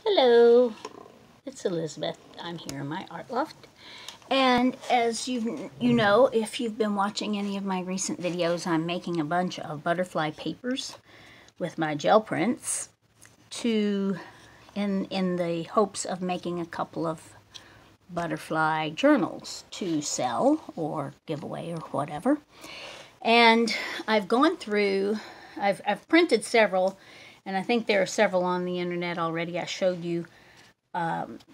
Hello, it's Elizabeth. I'm here in my art loft. And as you know, if you've been watching any of my recent videos, I'm making a bunch of butterfly papers with my gel prints in the hopes of making a couple of butterfly journals to sell or give away or whatever. And I've gone through, I've printed several, and I think there are several on the internet already. I showed you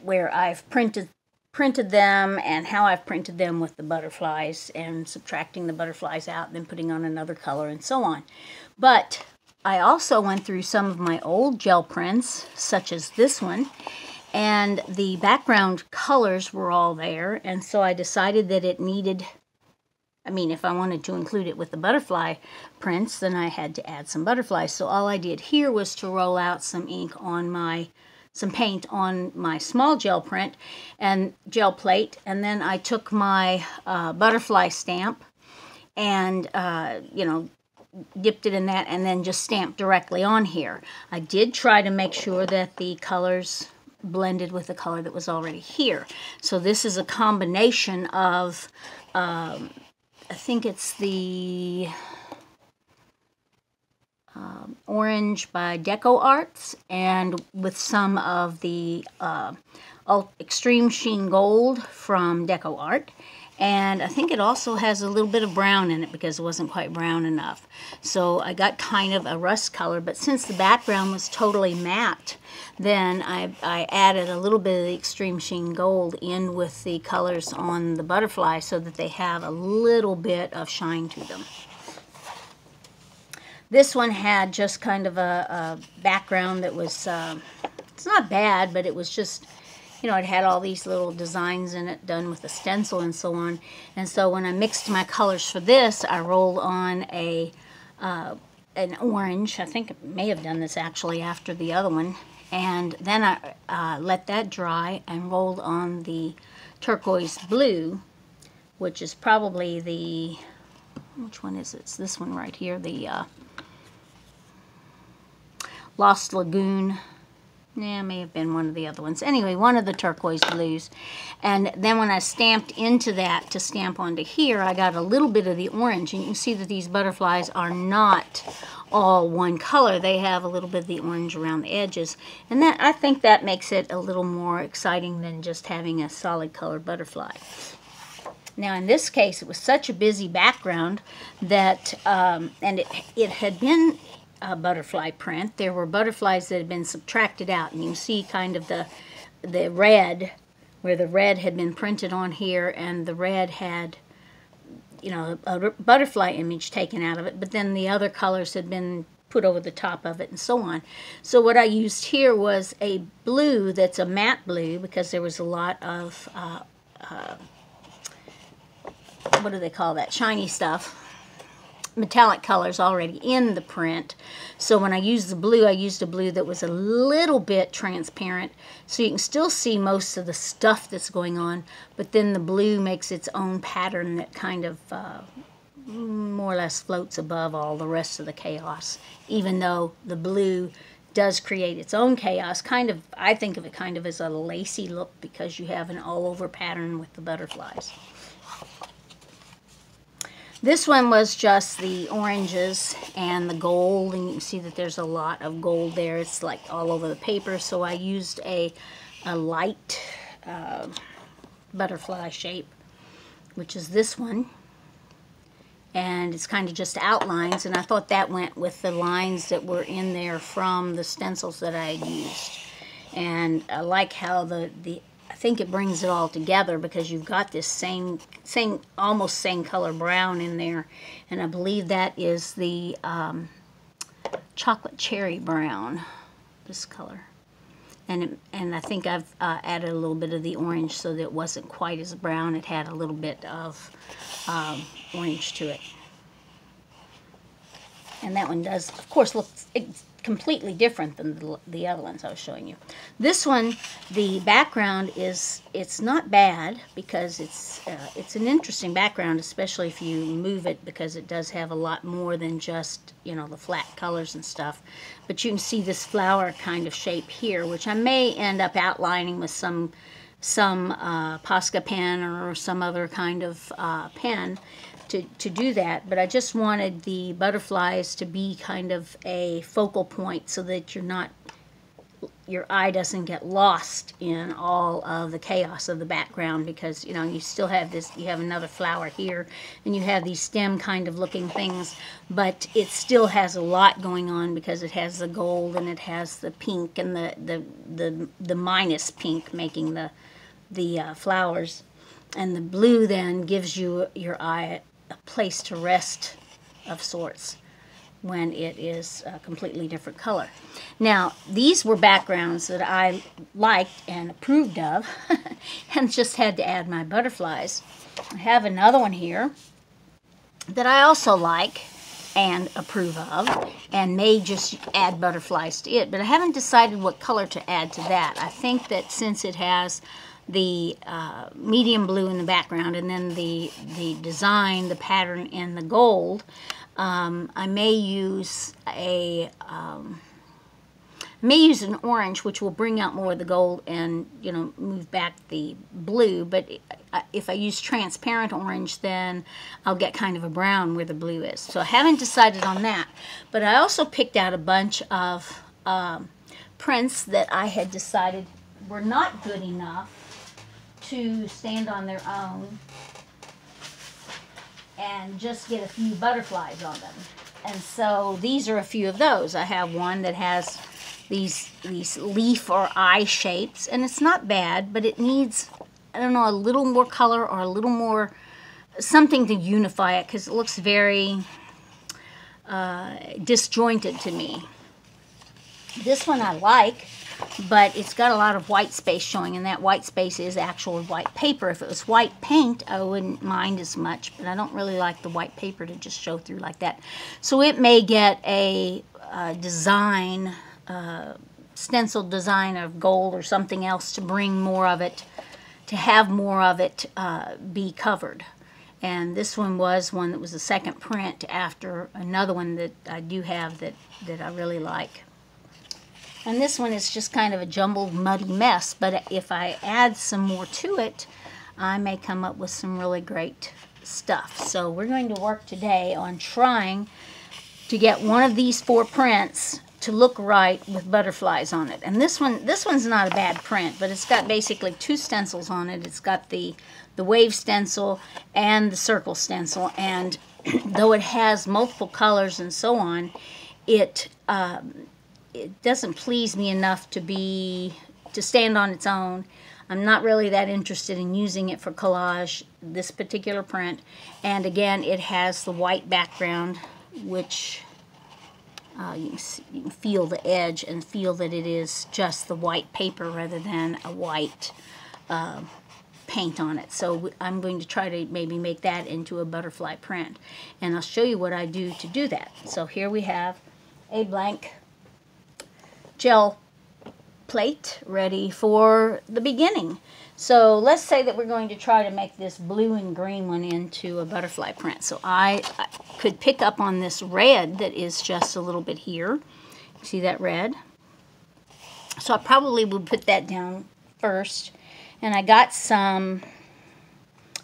where I've printed them and how I've printed them with the butterflies and subtracting the butterflies out and then putting on another color and so on. But I also went through some of my old gel prints, such as this one, and the background colors were all there, and so I decided that it needed, if I wanted to include it with the butterfly prints, then I had to add some butterflies. So all I did here was to roll out some paint on my small gel print and gel plate, and then I took my butterfly stamp and dipped it in that and then just stamped directly on here. I did try to make sure that the colors blended with the color that was already here. So this is a combination of I think it's the orange by Deco Arts, and with some of the Extreme Sheen Gold from Deco Art. And I think it also has a little bit of brown in it because it wasn't quite brown enough. So I got kind of a rust color, but since the background was totally matte, then I added a little bit of the Extreme Sheen Gold in with the colors on the butterfly so that they have a little bit of shine to them. This one had just kind of a background that was, it's not bad, but it was just, it had all these little designs in it done with a stencil and so on. And so when I mixed my colors for this, I rolled on an orange. I think I may have done this actually after the other one. And then I let that dry and rolled on the turquoise blue, which is probably the, which one is it? It's this one right here, the Lost Lagoon. Yeah, may have been one of the other ones. Anyway, one of the turquoise blues. And then when I stamped into that to stamp onto here, I got a little bit of the orange. And you can see that these butterflies are not all one color. They have a little bit of the orange around the edges. And that, I think that makes it a little more exciting than just having a solid colored butterfly. Now in this case, it was such a busy background that, and it had been a butterfly print. There were butterflies that had been subtracted out, and you see kind of the red, where the red had been printed on here, and the red had, a butterfly image taken out of it, but then the other colors had been put over the top of it and so on. So what I used here was a blue that's a matte blue, because there was a lot of, what do they call that, shiny stuff, metallic colors already in the print. So when I used the blue, I used a blue that was a little bit transparent, so you can still see most of the stuff that's going on, but then the blue makes its own pattern that kind of more or less floats above all the rest of the chaos, even though the blue does create its own chaos. Kind of, I think of it kind of as a lacy look because you have an all-over pattern with the butterflies. This one was just the oranges and the gold, and you can see that there's a lot of gold there. It's like all over the paper, so I used a light butterfly shape, which is this one. And it's kind of just outlines, and I thought that went with the lines that were in there from the stencils that I had used. And I like how I think it brings it all together because you've got this almost same color brown in there, and I believe that is the chocolate cherry brown, this color. And I think I've added a little bit of the orange so that it wasn't quite as brown. It had a little bit of orange to it. And that one does, of course, look completely different than the other ones I was showing you. This one, the background it's not bad because it's an interesting background, especially if you move it, because it does have a lot more than just, you know, the flat colors and stuff. But you can see this flower kind of shape here, which I may end up outlining with some Posca pen or some other kind of pen to do that. But I just wanted the butterflies to be kind of a focal point so that your eye doesn't get lost in all of the chaos of the background, because, you know, you still have this, you have another flower here, and you have these stem kind of looking things, but it still has a lot going on because it has the gold and it has the pink and the minus pink making the flowers, and the blue then gives you your eye a place to rest of sorts when it is a completely different color. Now, these were backgrounds that I liked and approved of and just had to add my butterflies. I have another one here that I also like and approve of, and may just add butterflies to it, but I haven't decided what color to add to that. I think that since it has the medium blue in the background and then the design, the pattern in the gold, I may use an orange, which will bring out more of the gold and, you know, move back the blue. But if I use transparent orange, then I'll get kind of a brown where the blue is. So I haven't decided on that. But I also picked out a bunch of prints that I had decided were not good enough to stand on their own and just get a few butterflies on them. And so these are a few of those. I have one that has these leaf or eye shapes, and it's not bad, but it needs, I don't know, a little more color or a little more something to unify it, because it looks very disjointed to me. This one I like, but it's got a lot of white space showing, and that white space is actual white paper. If it was white paint, I wouldn't mind as much, but I don't really like the white paper to just show through like that. So it may get a design, stenciled design of gold or something else to bring more of it, to have more of it be covered. And this one was one that was the second print after another one that I do have that I really like. And this one is just kind of a jumbled, muddy mess, but if I add some more to it, I may come up with some really great stuff. So we're going to work today on trying to get one of these 4 prints to look right with butterflies on it. And this one's not a bad print, but it's got basically 2 stencils on it. It's got the wave stencil and the circle stencil, and though it has multiple colors and so on, it doesn't please me enough to stand on its own. I'm not really that interested in using it for collage, this particular print. And again, it has the white background, which you can feel the edge and feel that it is just the white paper rather than a white paint on it. So I'm going to try to maybe make that into a butterfly print. And I'll show you what I do to do that. So here we have a blank gel plate ready for the beginning. So let's say that we're going to try to make this blue and green one into a butterfly print. So I could pick up on this red that is just a little bit here. See that red? So I probably would put that down first. And I got some,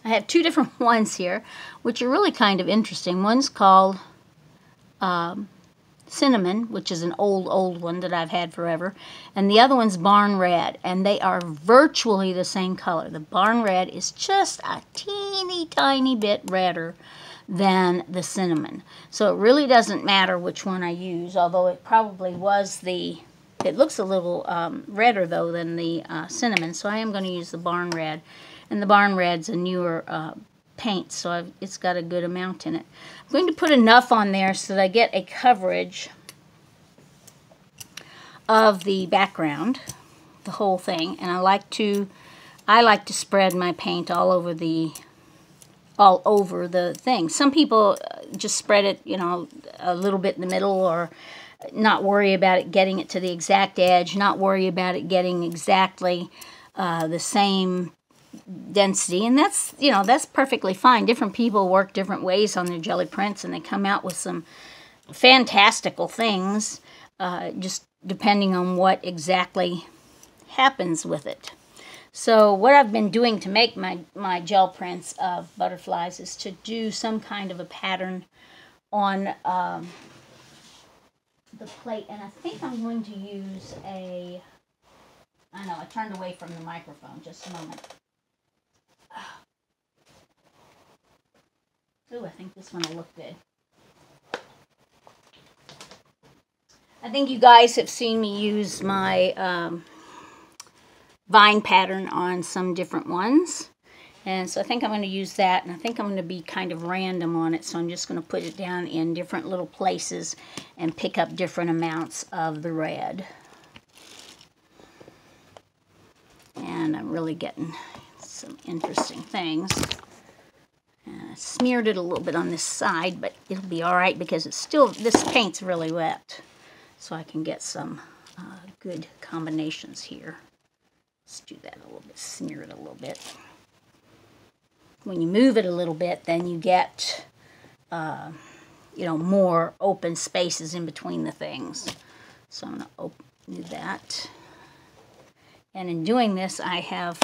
I have 2 different ones here, which are really kind of interesting. One's called Cinnamon, which is an old one that I've had forever, and the other one's Barn Red, and they are virtually the same color. The Barn Red is just a teeny tiny bit redder than the Cinnamon, so it really doesn't matter which one I use, although it probably was it looks a little redder though than the Cinnamon, so I am going to use the Barn Red, and the Barn Red's a newer paint, so it's got a good amount in it. I'm going to put enough on there so that I get a coverage of the background, the whole thing, and I like to spread my paint all over the thing. Some people just spread it, you know, a little bit in the middle, or not worry about it getting it to the exact edge, not worry about it getting exactly the same density. And that's, you know, that's perfectly fine. Different people work different ways on their jelly prints, and they come out with some fantastical things, just depending on what exactly happens with it. So what I've been doing to make my gel prints of butterflies is to do some kind of a pattern on the plate. And I think I'm going to use I know, I turned away from the microphone just a moment. Ooh, I think this one will look good. I think you guys have seen me use my vine pattern on some different ones. And so I think I'm going to use that, and I think I'm going to be kind of random on it. So I'm just going to put it down in different little places and pick up different amounts of the red. And I'm really getting some interesting things. I smeared it a little bit on this side, but it'll be all right because it's still, this paint's really wet. So I can get some good combinations here. Let's do that a little bit, smear it a little bit. When you move it a little bit, then you get, you know, more open spaces in between the things. So I'm going to do that. And in doing this, I have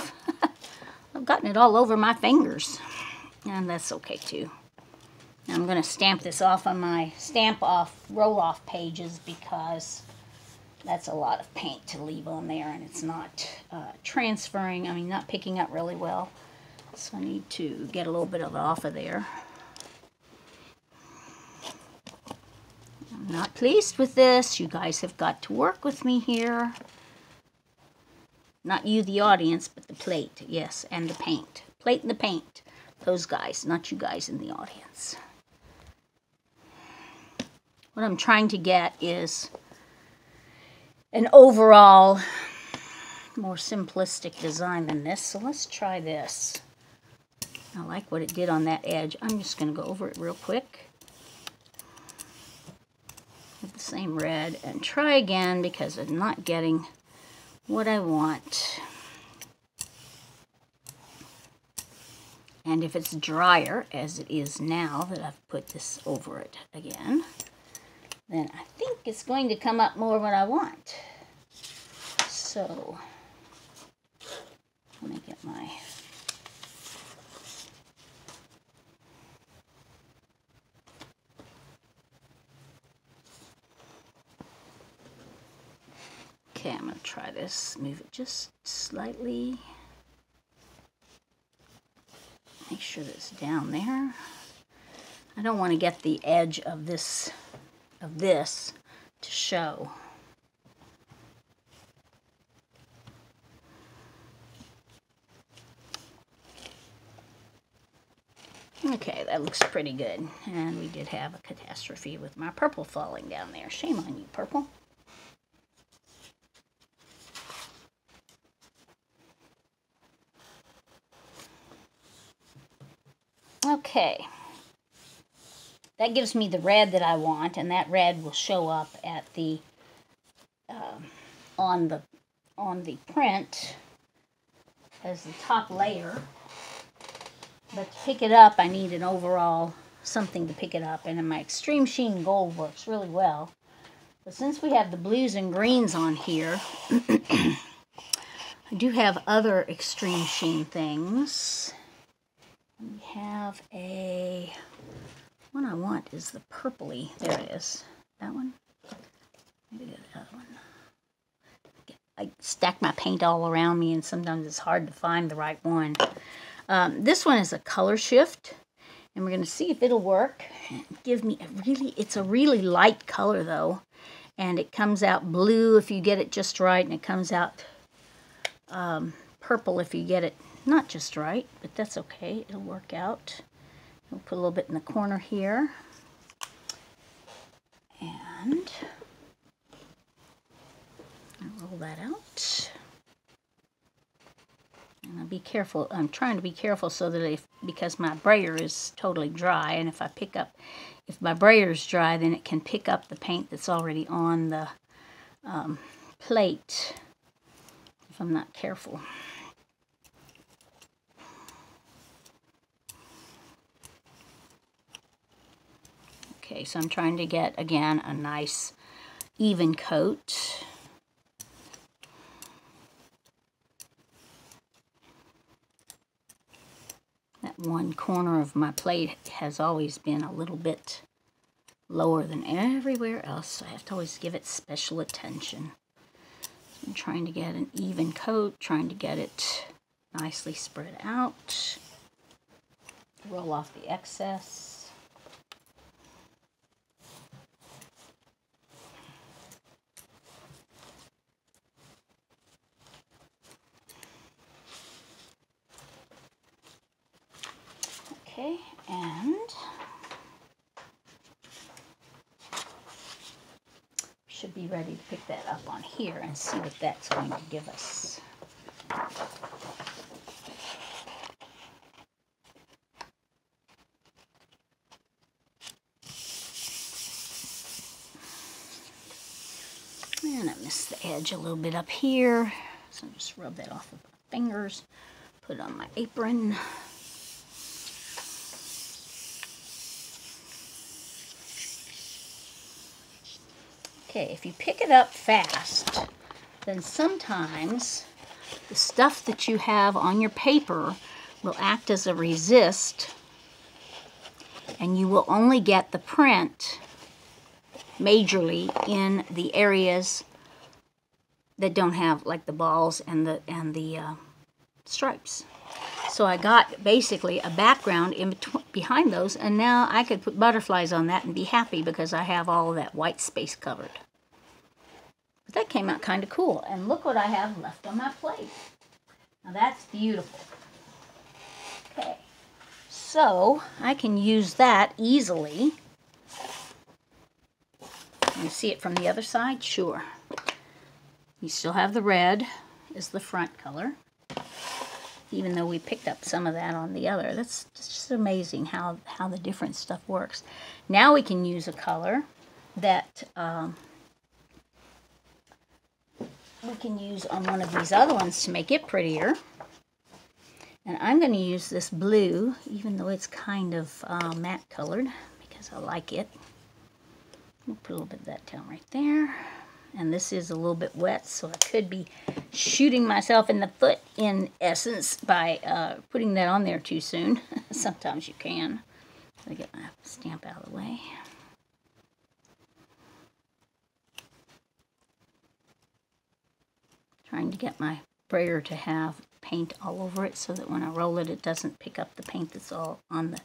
I've gotten it all over my fingers. And that's okay too. Now I'm going to stamp this off on my roll-off pages because that's a lot of paint to leave on there, and it's not transferring, I mean, not picking up really well. So I need to get a little bit of it off of there. I'm not pleased with this. You guys have got to work with me here. Not you, the audience, but the plate, yes, and the paint. Plate and the paint. Those guys, not you guys in the audience. What I'm trying to get is an overall more simplistic design than this. So let's try this. I like what it did on that edge. I'm just going to go over it real quick with the same red and try again because I'm not getting what I want. And if it's drier, as it is now that I've put this over it again, then I think it's going to come up more what I want. So, let me get my... Okay, I'm going to try this. Move it just slightly. Make sure that it's down there. I don't want to get the edge of this to show. Okay, that looks pretty good. And we did have a catastrophe with my purple falling down there. Shame on you, purple. Okay, that gives me the red that I want, and that red will show up at the on the print as the top layer. But to pick it up, I need an overall something to pick it up, and in my Extreme Sheen Gold works really well. But since we have the blues and greens on here, I do have other Extreme Sheen things. We have one I want is the purpley. There it is. That one? Maybe the other one. I stack my paint all around me, and sometimes it's hard to find the right one. This one is a color shift, and we're going to see if it'll work. Give me it's a really light color though, and it comes out blue if you get it just right, and it comes out purple if you get it not just right, but that's okay. It'll work out. We'll put a little bit in the corner here. And I'll roll that out. And I'll be careful. I'm trying to be careful so that because my brayer is totally dry, and if I pick up if my brayer's dry, then it can pick up the paint that's already on the plate if I'm not careful. Okay, so I'm trying to get, again, a nice even coat. That one corner of my plate has always been a little bit lower than everywhere else, so I have to always give it special attention. So I'm trying to get an even coat, trying to get it nicely spread out. Roll off the excess. Okay, and should be ready to pick that up on here and see what that's going to give us. And I missed the edge a little bit up here, so I'll just rub that off with my fingers, put it on my apron. Okay, if you pick it up fast, then sometimes the stuff that you have on your paper will act as a resist, and you will only get the print majorly in the areas that don't have, like, the balls and the stripes. So I got basically a background in behind those, and now I could put butterflies on that and be happy because I have all of that white space covered. But that came out kind of cool, and look what I have left on my plate. Now that's beautiful. Okay, so I can use that easily. Can you see it from the other side? Sure. You still have the red is the front color, even though we picked up some of that on the other. That's just amazing how the different stuff works. Now we can use a color that we can use on one of these other ones to make it prettier. And I'm going to use this blue, even though it's kind of matte colored, because I like it. We'll put a little bit of that down right there. And this is a little bit wet, so I could be shooting myself in the foot, in essence, by putting that on there too soon. Sometimes you can. Let me get my stamp out of the way. Trying to get my brayer to have paint all over it so that when I roll it, it doesn't pick up the paint that's all on the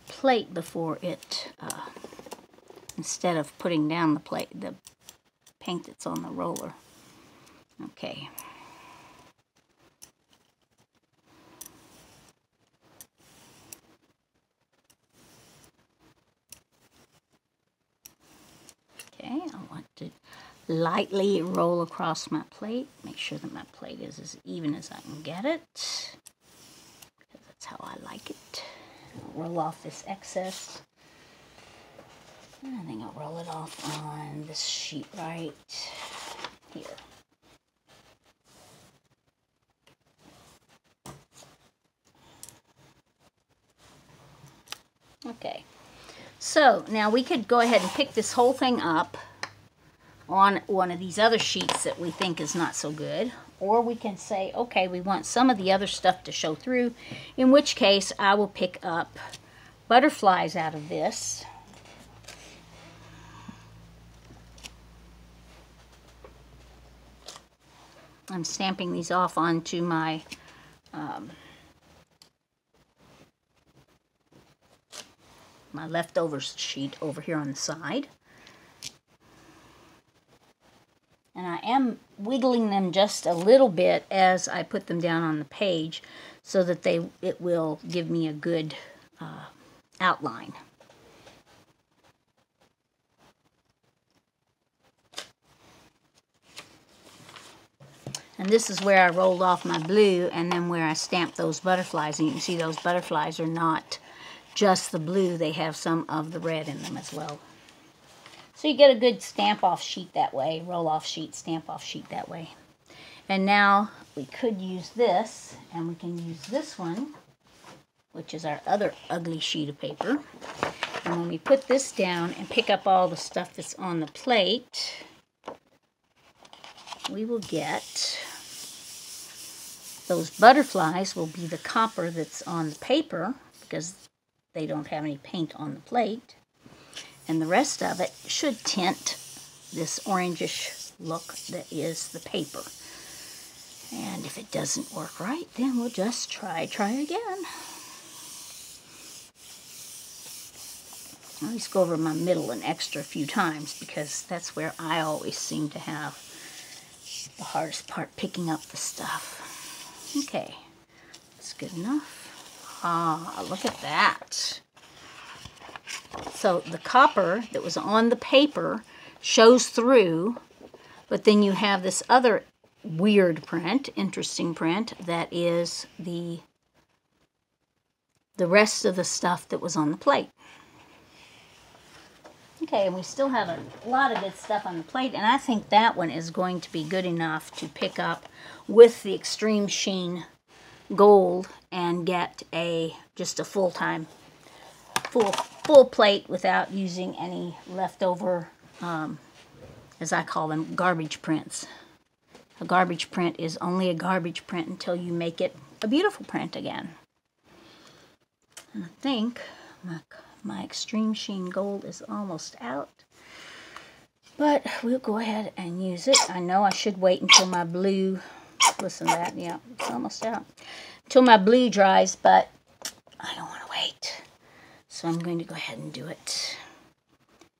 plate before it, instead of putting down the paint that's on the roller. Okay. Okay, I want to lightly roll across my plate. Make sure that my plate is as even as I can get it, because that's how I like it. I'll roll off this excess. I think I'll roll it off on this sheet right here. Okay, so now we could go ahead and pick this whole thing up on one of these other sheets that we think is not so good, or we can say, okay, we want some of the other stuff to show through, in which case I will pick up butterflies out of this. I'm stamping these off onto my my leftovers sheet over here on the side. And I am wiggling them just a little bit as I put them down on the page so that it will give me a good outline. And this is where I rolled off my blue and then where I stamped those butterflies. And you can see those butterflies are not just the blue. They have some of the red in them as well. So you get a good stamp off sheet that way, roll off sheet, stamp off sheet that way. And now we could use this, and we can use this one, which is our other ugly sheet of paper. And when we put this down and pick up all the stuff that's on the plate, we will get, those butterflies will be the copper that's on the paper because they don't have any paint on the plate. And the rest of it should tint this orangish look that is the paper. And if it doesn't work right, then we'll just try again. I always go over my middle an extra few times because that's where I always seem to have the hardest part, picking up the stuff. Okay, that's good enough. Ah, look at that. So the copper that was on the paper shows through, but then you have this other weird print, interesting print, that is the rest of the stuff that was on the plate. Okay, and we still have a lot of good stuff on the plate, and I think that one is going to be good enough to pick up with the Extreme Sheen Gold and get just a full plate without using any leftover, as I call them, garbage prints. A garbage print is only a garbage print until you make it a beautiful print again. And I think my Extreme Sheen Gold is almost out, but we'll go ahead and use it. I know I should wait until my blue, listen to that, yeah, it's almost out, until my blue dries, but I don't want to wait. So I'm going to go ahead and do it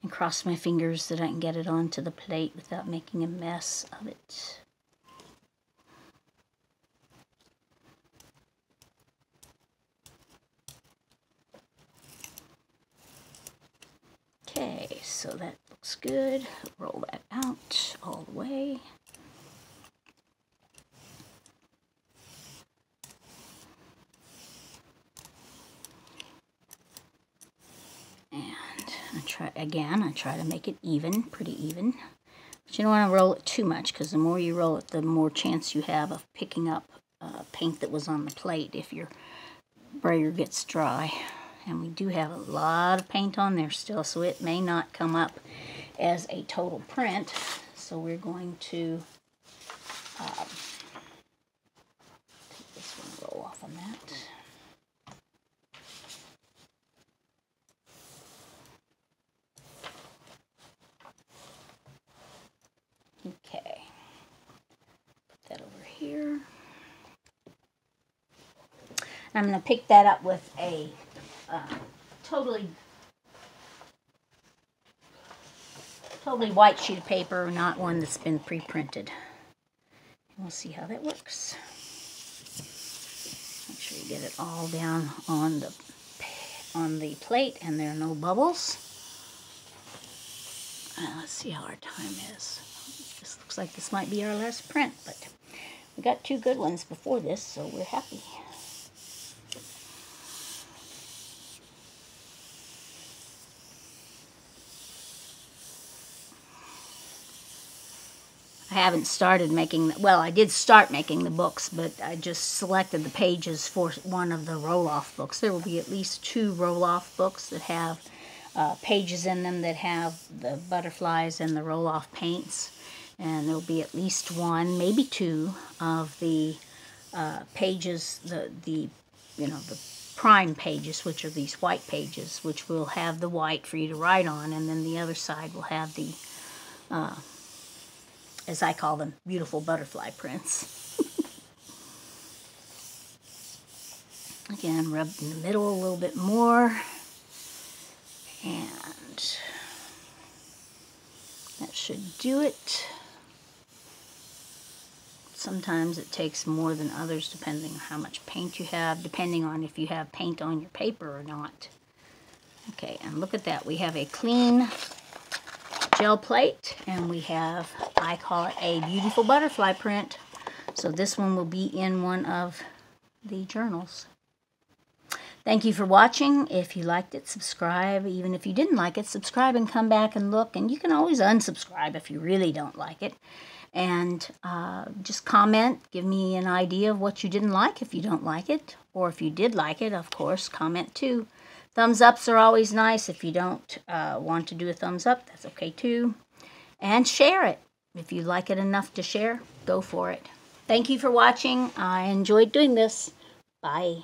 and cross my fingers that I can get it onto the plate without making a mess of it. Okay, so that looks good. Roll that out all the way. And I try to make it even, pretty even. But you don't want to roll it too much, because the more you roll it, the more chance you have of picking up paint that was on the plate if your brayer gets dry. And we do have a lot of paint on there still, so it may not come up as a total print. So we're going to take this one, roll off on that. Okay, put that over here. I'm going to pick that up with a totally white sheet of paper, not one that's been pre-printed. And we'll see how that works. Make sure you get it all down on the plate and there are no bubbles. Let's see how our time is. This looks like this might be our last print, but we got 2 good ones before this, so we're happy. I haven't started making, well, I did start making the books, but I just selected the pages for one of the roll-off books. There will be at least 2 roll-off books that have pages in them that have the butterflies and the roll-off paints. And there will be at least 1, maybe 2 of the pages, the prime pages, which are these white pages, which will have the white for you to write on, and then the other side will have the as I call them, beautiful butterfly prints. Again, rub in the middle a little bit more. And that should do it. Sometimes it takes more than others depending on how much paint you have, depending on if you have paint on your paper or not. Okay, and look at that. We have a clean gel plate, and we have, I call it a beautiful butterfly print. So this one will be in one of the journals. Thank you for watching. If you liked it, subscribe. Even if you didn't like it, subscribe and come back and look. And you can always unsubscribe if you really don't like it. And just comment. Give me an idea of what you didn't like if you don't like it. Or if you did like it, of course, comment too. Thumbs ups are always nice. If you don't want to do a thumbs up, that's okay too. And share it. If you like it enough to share, go for it. Thank you for watching. I enjoyed doing this. Bye.